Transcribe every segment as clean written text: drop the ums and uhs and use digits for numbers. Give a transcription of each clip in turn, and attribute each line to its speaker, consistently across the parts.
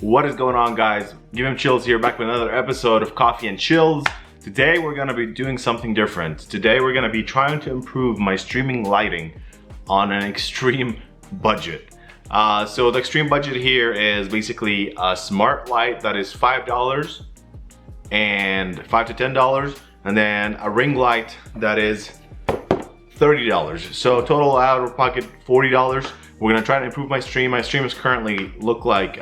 Speaker 1: What is going on, guys? GivemChills here, back with another episode of Coffee and Chills. Today we're gonna be doing something different. Today we're gonna be trying to improve my streaming lighting on an extreme budget. So the extreme budget here is basically a smart light that is $5 and $5 to $10, and then a ring light that is $30. So total out of pocket $40. We're gonna try to improve my stream. My streams currently look like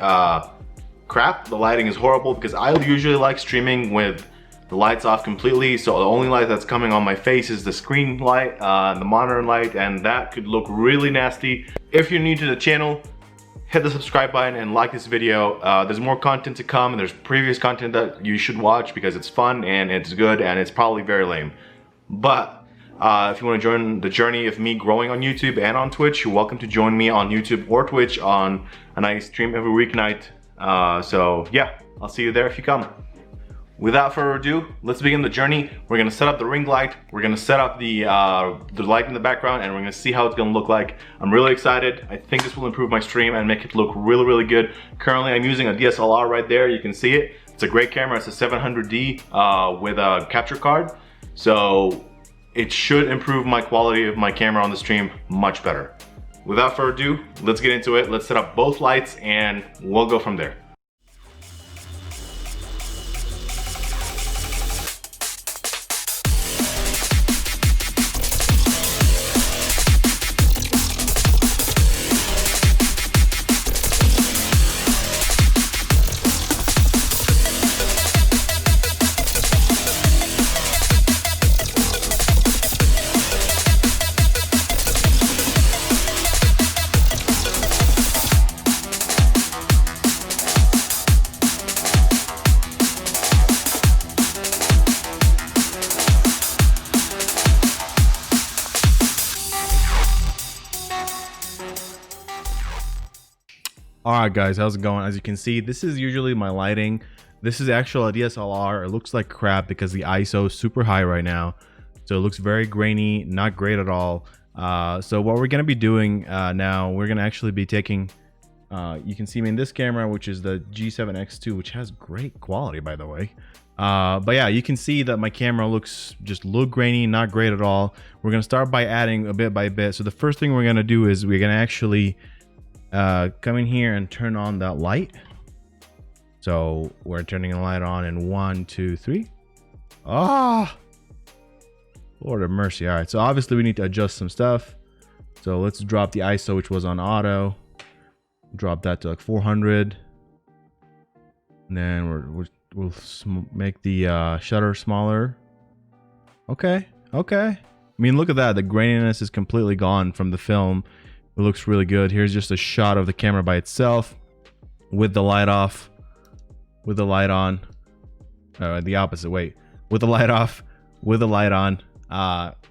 Speaker 1: crap. The lighting is horrible because I usually like streaming with the lights off completely. So the only light that's coming on my face is the screen light, the monitor light, and that could look really nasty. If you're new to the channel, hit the subscribe button and like this video. There's more content to come, and there's previous content that you should watch because it's fun and it's good and it's probably very lame. But if you want to join the journey of me growing on YouTube and on Twitch, you're welcome to join me on YouTube or Twitch and I stream every weeknight. So yeah, I'll see you there if you come. Without further ado, let's begin the journey. We're gonna set up the ring light. We're gonna set up the light in the background, and we're gonna see how it's gonna look like. I'm really excited. I think this will improve my stream and make it look really, really good. Currently, I'm using a DSLR right there. You can see it. It's a great camera. It's a 700D with a capture card. So it should improve my quality of my camera on the stream much better. Without further ado, let's get into it. Let's set up both lights and we'll go from there. Alright guys, how's it going? As you can see, this is usually my lighting. This is actually a DSLR. It looks like crap because the ISO is super high right now. So it looks very grainy, not great at all. So what we're going to be doing now, we're going to actually be taking, you can see me in this camera, which is the G7X2, which has great quality, by the way. But yeah, you can see that my camera looks grainy, not great at all. We're going to start by adding a bit by bit. So the first thing we're going to do is we're going to actually come in here and turn on that light. So we're turning the light on in 1, 2, 3. Ah, Lord of mercy. All right, so obviously we need to adjust some stuff. So let's drop the ISO, which was on auto, drop that to like 400, and then we'll make the shutter smaller. Okay. I mean, look at that, the graininess is completely gone from the film. It looks really good. Here's just a shot of the camera by itself with the light off, with the light on, the opposite way, with the light off, with the light on.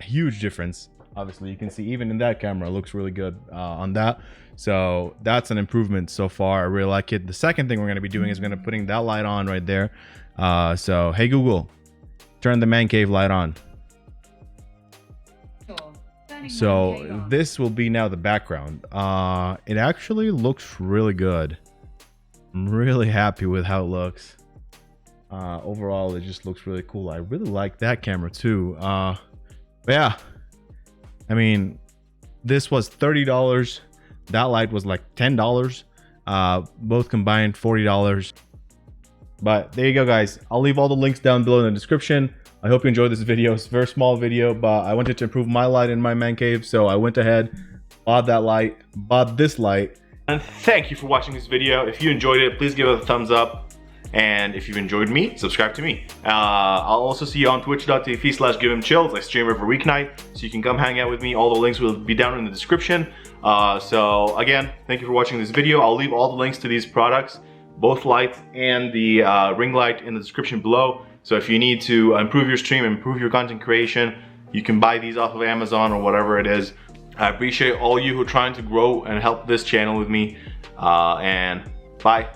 Speaker 1: Huge difference. Obviously you can see even in that camera it looks really good on that. So that's an improvement so far. I really like it. The second thing we're going to be doing is going to putting that light on right there. So hey Google, turn the man cave light on. So this will be now the background. It actually looks really good. I'm really happy with how it looks. Overall, it just looks really cool. I really like that camera too. But yeah, I mean, this was $30. That light was like $10. Both combined $40. But there you go, guys. I'll leave all the links down below in the description. I hope you enjoyed this video. It's a very small video, but I wanted to improve my light in my man cave, so I went ahead, bought that light, bought this light. And thank you for watching this video. If you enjoyed it, please give it a thumbs up. And if you've enjoyed me, subscribe to me. I'll also see you on twitch.tv/GivemChills. I stream every weeknight, so you can come hang out with me. All the links will be down in the description. So again, thank you for watching this video. I'll leave all the links to these products, both lights and the ring light, in the description below. So if you need to improve your stream, improve your content creation, you can buy these off of Amazon or whatever it is. I appreciate all you who are trying to grow and help this channel with me. And bye.